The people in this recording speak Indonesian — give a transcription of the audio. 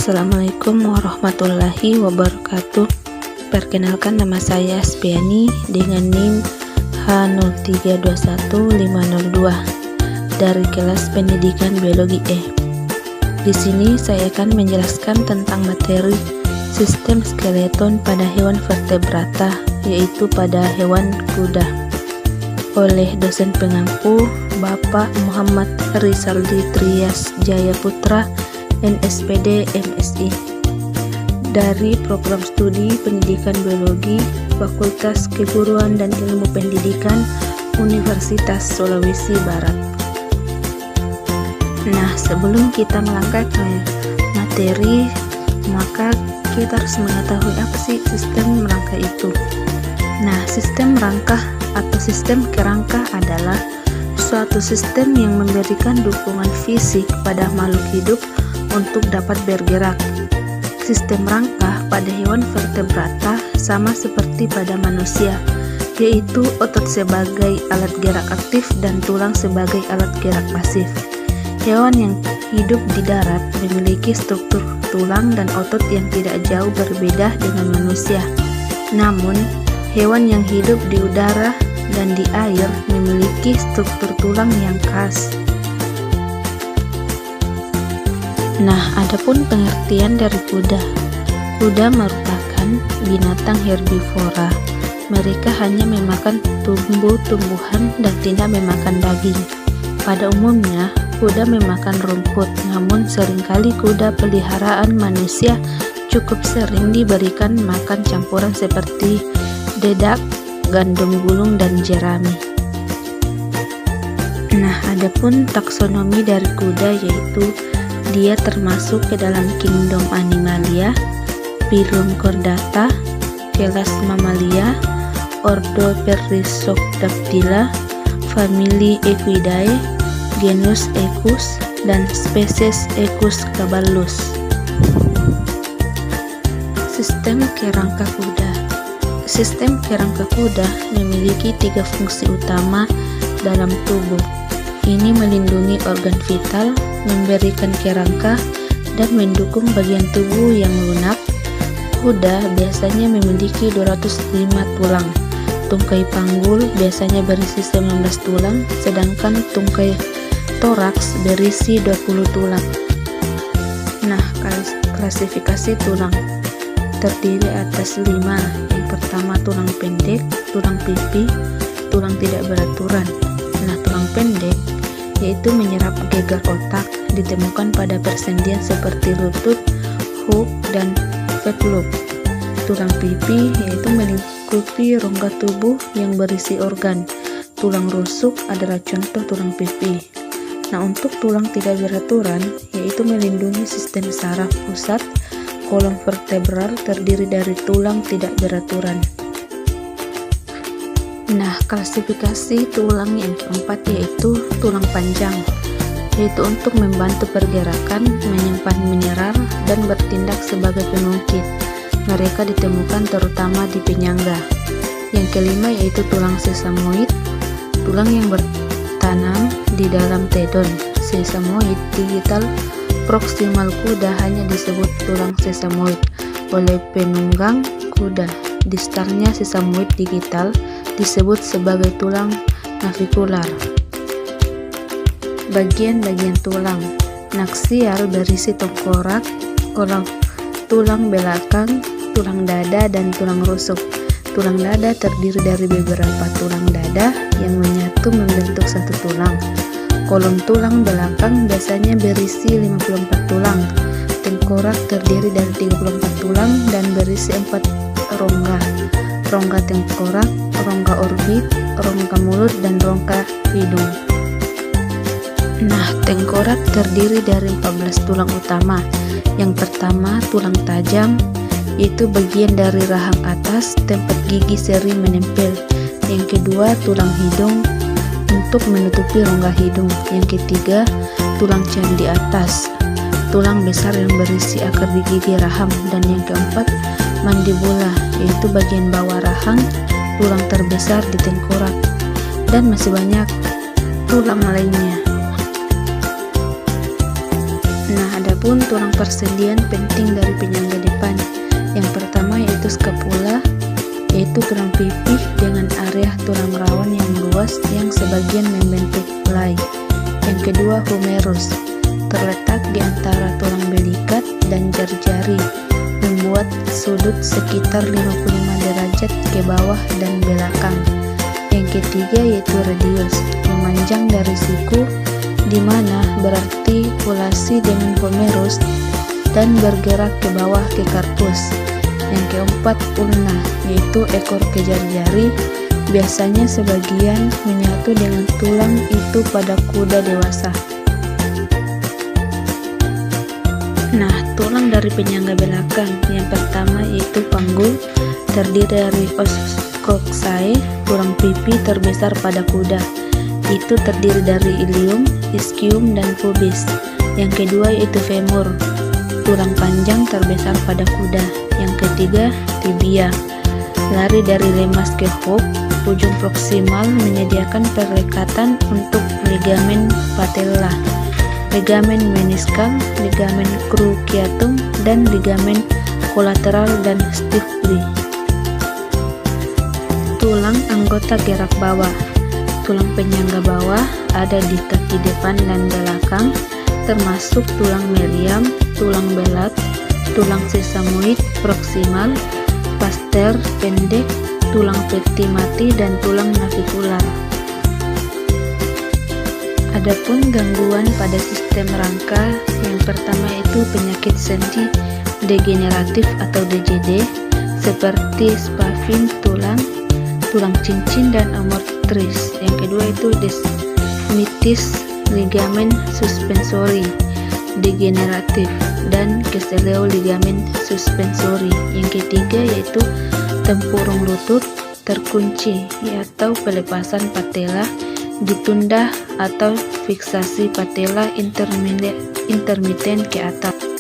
Assalamualaikum warahmatullahi wabarakatuh. Perkenalkan, nama saya Aspiani dengan NIM H0321502 dari kelas pendidikan biologi E. Di sini saya akan menjelaskan tentang materi sistem skeleton pada hewan vertebrata, yaitu pada hewan kuda, oleh dosen pengampu Bapak Muhammad Rizaldi Trias Jayaputra, NSPD MSI, dari program studi pendidikan biologi Fakultas Keguruan dan Ilmu Pendidikan Universitas Sulawesi Barat. Nah, sebelum kita melangkah ke materi, maka kita harus mengetahui apa sih sistem rangka itu. Nah, sistem rangka atau sistem kerangka adalah suatu sistem yang memberikan dukungan fisik pada makhluk hidup untuk dapat bergerak. Sistem rangka pada hewan vertebrata sama seperti pada manusia, yaitu otot sebagai alat gerak aktif dan tulang sebagai alat gerak pasif. Hewan yang hidup di darat memiliki struktur tulang dan otot yang tidak jauh berbeda dengan manusia. Namun, hewan yang hidup di udara dan di air memiliki struktur tulang yang khas. Nah, adapun pengertian dari kuda. Kuda merupakan binatang herbivora. Mereka hanya memakan tumbuh-tumbuhan dan tidak memakan daging. Pada umumnya, kuda memakan rumput, namun seringkali kuda peliharaan manusia cukup sering diberikan makan campuran seperti dedak, gandum gulung, dan jerami. Nah, adapun taksonomi dari kuda, yaitu dia termasuk ke dalam kingdom Animalia, phylum Chordata, kelas Mammalia, ordo Perissodactyla, famili Equidae, genus Equus, dan spesies Equus caballus. Sistem kerangka kuda. Sistem kerangka kuda memiliki 3 fungsi utama dalam tubuh. Ini melindungi organ vital, memberikan kerangka, dan mendukung bagian tubuh yang lunak. Kuda biasanya memiliki 205 tulang. Tungkai panggul biasanya berisi 19 tulang, sedangkan tungkai toraks berisi 20 tulang. Nah, klasifikasi tulang terdiri atas 5. Yang pertama, tulang pendek, tulang pipi, tulang tidak beraturan. Nah, tulang pendek yaitu menyerap gegar otak, ditemukan pada persendian seperti lutut, hook, dan fetloop. Tulang pipi yaitu melingkupi rongga tubuh yang berisi organ. Tulang rusuk adalah contoh tulang pipi. Nah, untuk tulang tidak beraturan yaitu melindungi sistem saraf pusat. Kolom vertebral terdiri dari tulang tidak beraturan. Nah, klasifikasi tulang yang keempat yaitu tulang panjang, yaitu untuk membantu pergerakan, menyimpan mineral, dan bertindak sebagai pengungkit. Mereka ditemukan terutama di penyangga. Yang kelima yaitu tulang sesamoid, tulang yang bertanam di dalam tendon. Sesamoid digital proksimal kuda hanya disebut tulang sesamoid oleh penunggang kuda. Distalnya sesamoid digital disebut sebagai tulang navikular. Bagian-bagian tulang. Naksial berisi tengkorak, tulang belakang, tulang dada, dan tulang rusuk. Tulang dada terdiri dari beberapa tulang dada yang menyatu membentuk satu tulang. Kolom tulang belakang biasanya berisi 54 tulang. Tengkorak terdiri dari 34 tulang dan berisi 4 rongga. Rongga tengkorak, rongga orbit, rongga mulut, dan rongga hidung. Nah, tengkorak terdiri dari 14 tulang utama. Yang pertama, tulang tajam, yaitu bagian dari rahang atas tempat gigi sering menempel. Yang kedua, tulang hidung untuk menutupi rongga hidung. Yang ketiga, tulang candi atas, tulang besar yang berisi akar di gigi rahang. Dan yang keempat, mandibula, yaitu bagian bawah rahang, tulang terbesar di tengkorak. Dan masih banyak tulang lainnya. Nah, adapun Adapun tulang persendian penting dari penyangga depan. Yang pertama yaitu scapula, yaitu tulang pipih dengan area tulang rawan yang luas yang sebagian membentuk helai. Yang kedua humerus, terletak di antara tulang belikat dan jari-jari, membuat sudut sekitar 55 derajat ke bawah dan belakang. Yang ketiga yaitu radius, memanjang dari siku, di mana berartikulasi dengan humerus dan bergerak ke bawah ke karpus. Yang keempat ulna, yaitu ekor kejar jari, biasanya sebagian menyatu dengan tulang itu pada kuda dewasa. Nah, tulang dari penyangga belakang yang pertama yaitu panggul, terdiri dari os coxae, tulang pipi terbesar pada kuda. Itu terdiri dari ilium, ischium, dan pubis. Yang kedua yaitu femur, tulang panjang terbesar pada kuda. Yang ketiga tibia, lari dari lemas ke hook, ujung proksimal menyediakan perlekatan untuk ligamen patella, ligamen meniskal, ligamen cruciatum, dan ligamen kolateral dan stifle. Tulang anggota gerak bawah. Tulang penyangga bawah ada di kaki depan dan belakang, termasuk tulang meriam, tulang belat, tulang sesamoid proksimal, pasteur pendek, tulang peti mati, dan tulang navicular. Adapun gangguan pada sistem rangka, yang pertama itu penyakit sendi degeneratif atau DJD, seperti spavin tulang, tulang cincin, dan amortris. Yang kedua itu desmitis ligamen suspensori degeneratif dan keseleo ligamen suspensori. Yang ketiga yaitu tempurung lutut terkunci atau pelepasan patella ditunda atau fiksasi patella intermiten ke atas.